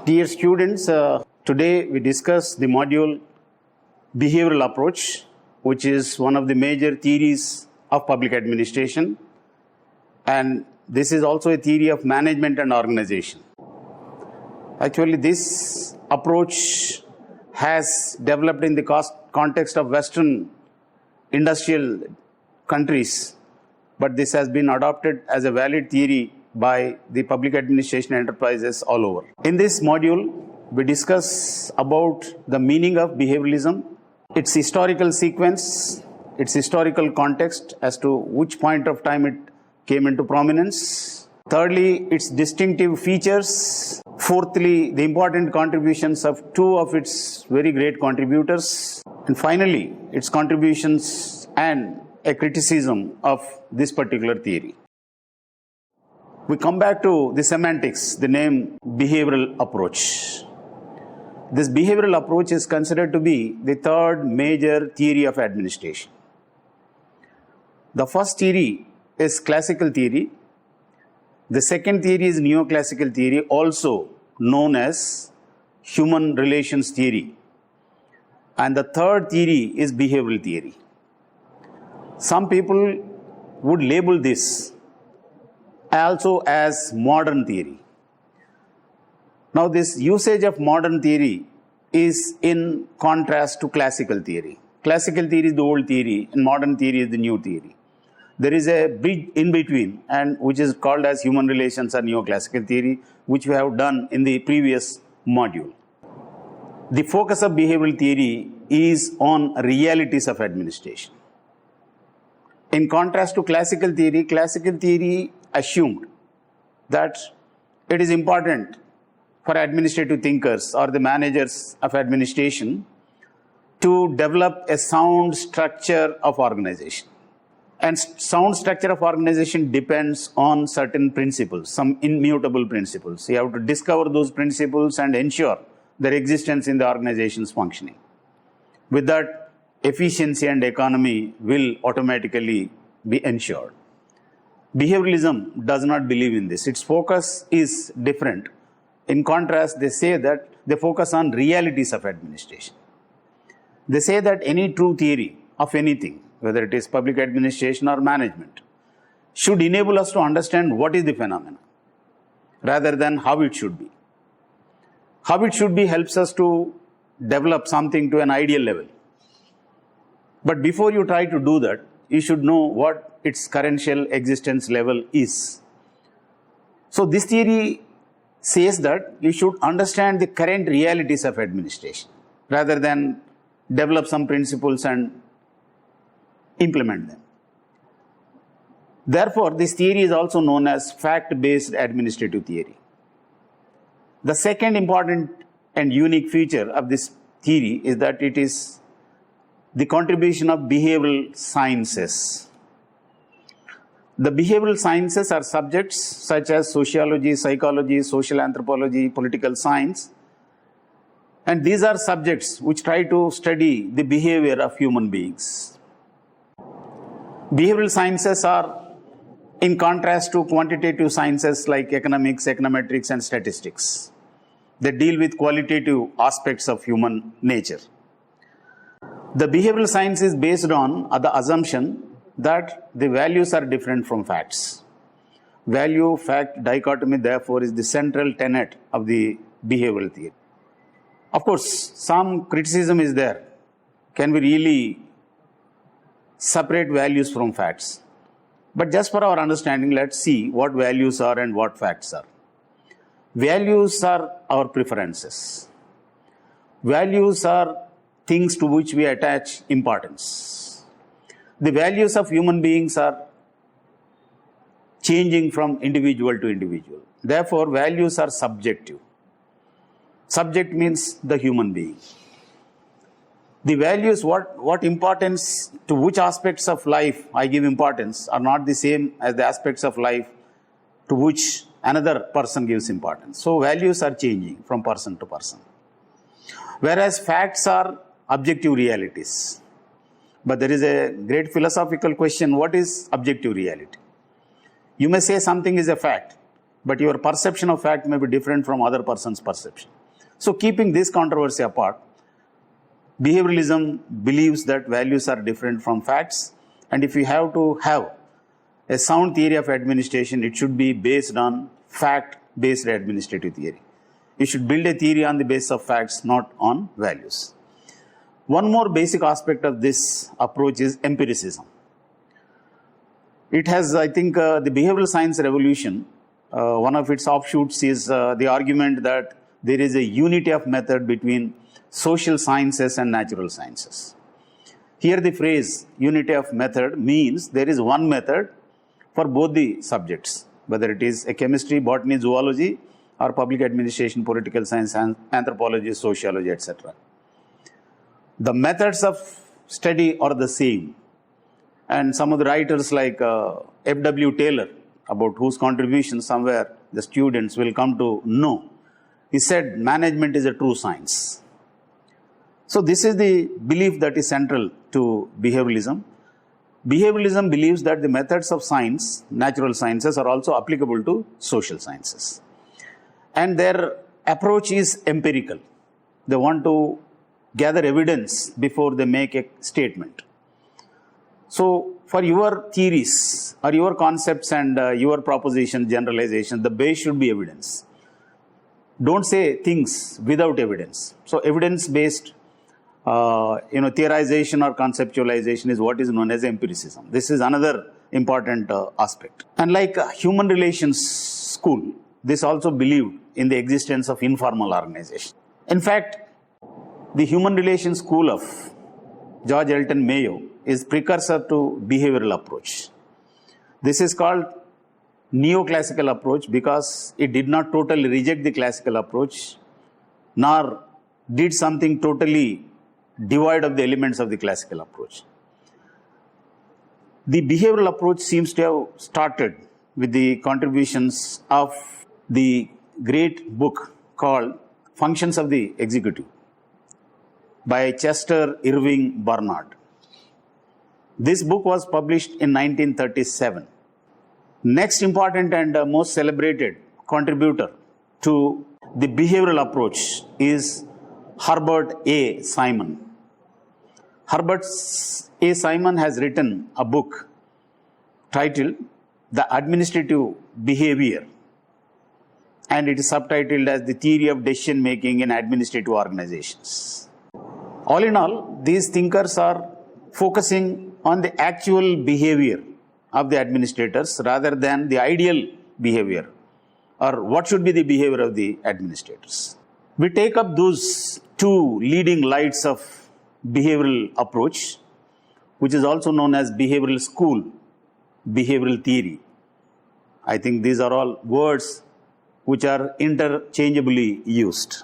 Dear students, today we discuss the module Behavioral Approach, which is one of the major theories of public administration, and this is also a theory of management and organization. Actually, this approach has developed in the context of Western industrial countries, but this has been adopted as a valid theory by the public administration enterprises all over. In this module, we discuss about the meaning of behavioralism, its historical sequence, its historical context as to which point of time it came into prominence. Thirdly, its distinctive features. Fourthly, the important contributions of two of its very great contributors. And finally, its contributions and a criticism of this particular theory. We come back to the semantics, the name behavioral approach. This behavioral approach is considered to be the third major theory of administration. The first theory is classical theory. The second theory is neoclassical theory, also known as human relations theory. And the third theory is behavioral theory. Some people would label this also as modern theory. Now, this usage of modern theory is in contrast to classical theory. Classical theory is the old theory and modern theory is the new theory. There is a bridge in between, and which is called as human relations or neoclassical theory, which we have done in the previous module. The focus of behavioral theory is on realities of administration. In contrast to classical theory assumed that it is important for administrative thinkers or the managers of administration to develop a sound structure of organization. And sound structure of organization depends on certain principles, some immutable principles. You have to discover those principles and ensure their existence in the organization's functioning. With that, efficiency and economy will automatically be ensured. Behavioralism does not believe in this. Its focus is different. In contrast, they say that they focus on realities of administration. They say that any true theory of anything, whether it is public administration or management, should enable us to understand what is the phenomenon rather than how it should be. How it should be helps us to develop something to an ideal level. But before you try to do that, you should know what its currential existence level is. So this theory says that you should understand the current realities of administration rather than develop some principles and implement them. Therefore, this theory is also known as fact-based administrative theory. The second important and unique feature of this theory is that it is the contribution of behavioral sciences. The behavioral sciences are subjects such as sociology, psychology, social anthropology, political science, and these are subjects which try to study the behavior of human beings. Behavioral sciences are in contrast to quantitative sciences like economics, econometrics, and statistics. They deal with qualitative aspects of human nature. The behavioral science is based on the assumption that the values are different from facts. Value-fact dichotomy, therefore, is the central tenet of the behavioral theory. Of course, some criticism is there. Can we really separate values from facts? But just for our understanding, let's see what values are and what facts are. Values are our preferences. Values are things to which we attach importance. The values of human beings are changing from individual to individual. Therefore, values are subjective. Subject means the human being. The values, what importance to which aspects of life I give importance are not the same as the aspects of life to which another person gives importance. So values are changing from person to person. Whereas facts are objective realities. But there is a great philosophical question, what is objective reality? You may say something is a fact, but your perception of fact may be different from other person's perception. So keeping this controversy apart, behavioralism believes that values are different from facts, and if you have to have a sound theory of administration, it should be based on fact-based administrative theory. You should build a theory on the basis of facts, not on values. One more basic aspect of this approach is empiricism. It has, I think, the behavioral science revolution, one of its offshoots is the argument that there is a unity of method between social sciences and natural sciences. Here the phrase unity of method means there is one method for both the subjects, whether it is a chemistry, botany, zoology, or public administration, political science, anthropology, sociology, etc. The methods of study are the same. And some of the writers like F.W. Taylor, about whose contribution somewhere the students will come to know, he said management is a true science. So this is the belief that is central to behavioralism. Behavioralism believes that the methods of science, natural sciences, are also applicable to social sciences. And their approach is empirical. They want to gather evidence before they make a statement. So for your theories or your concepts and your proposition, generalization, the base should be evidence. Don't say things without evidence. So evidence-based theorization or conceptualization is what is known as empiricism. This is another important aspect. And like human relations school, this also believed in the existence of informal organization. In fact, the human relations school of George Elton Mayo is precursor to behavioral approach. This is called neoclassical approach because it did not totally reject the classical approach, nor did something totally devoid of the elements of the classical approach. The behavioral approach seems to have started with the contributions of the great book called Functions of the Executive by Chester Irving Barnard. This book was published in 1937. Next important and most celebrated contributor to the behavioral approach is Herbert A. Simon. Herbert A. Simon has written a book titled The Administrative Behavior, and it is subtitled as The Theory of Decision Making in Administrative Organizations. All in all, these thinkers are focusing on the actual behavior of the administrators rather than the ideal behavior or what should be the behavior of the administrators. We take up those two leading lights of behavioral approach, which is also known as behavioral school, behavioral theory. I think these are all words which are interchangeably used.